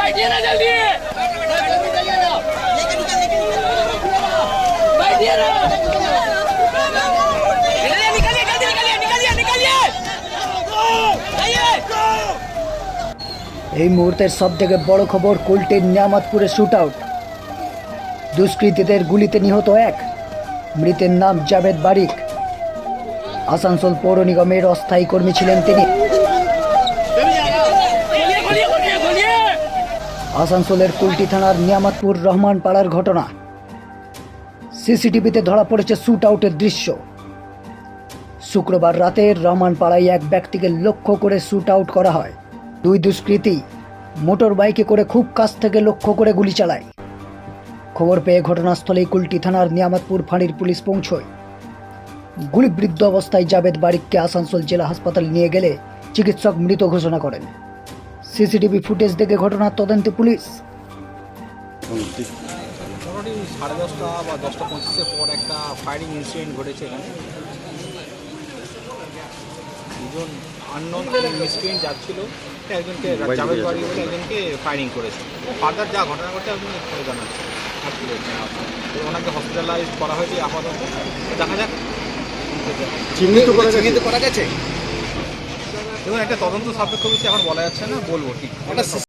बैठिए ना जल्दी, बैठिए ना, निकलिए निकलिए निकलिए निकलिए এই মুহূর্তের সবথেকে বড় খবর কুলটির নিয়ামতপুরে শুট আউট। দুষ্কৃতীদের গুলিতে নিহত এক, মৃতের নাম জাভেদ বারিক। আসানসোল পৌর নিগমের অস্থায়ী কর্মী ছিলেন তিনি। আসানসোলের কুলটি থানার নিয়ামতপুর রহমান পাড়ার ঘটনা। সিসিটিভিতে ধরা পড়েছে শুট আউটের দৃশ্য। শুক্রবার রাতে রহমান পাড়ায় এক ব্যক্তিকে লক্ষ্য করে শুট আউট করা হয়। দুই দুষ্কৃতী মোটর বাইকে করে খুব কাছ থেকে লক্ষ্য করে গুলি চালায়। খবর পেয়ে ঘটনাস্থলেই কুলটি থানার নিয়ামতপুর ফাঁড়ির পুলিশ পৌঁছয়। গুলিবিদ্ধ অবস্থায় জাভেদ বারিককে আসানসোল জেলা হাসপাতালে নিয়ে গেলে চিকিৎসক মৃত ঘোষণা করেন। সিসিটিভি ফুটেজ দেখে ঘটনার তদন্তে পুলিশ। মোটামুটি 10:30 বা 10:25 পর একটা ফায়ারিং ইনসিডেন্ট ঘটেছে এখানে। দুজন আননোন মিসক্রিয়েন্ট যাচ্ছিল, একজনকে জাভেদ বারিক বলে একজনকে ফায়ারিং করেছে। ফার্দার যা ঘটনা ঘটছে আপনি পরে জানাচ্ছেন। ওনাকে হসপিটালাইজ করা হয়েছে আপাতত, দেখা যাক চিহ্নিত করা গেছে। এবং একটা তদন্ত সাপেক্ষ বিষয় এখন বলা যাচ্ছে না, বলবো ঠিক।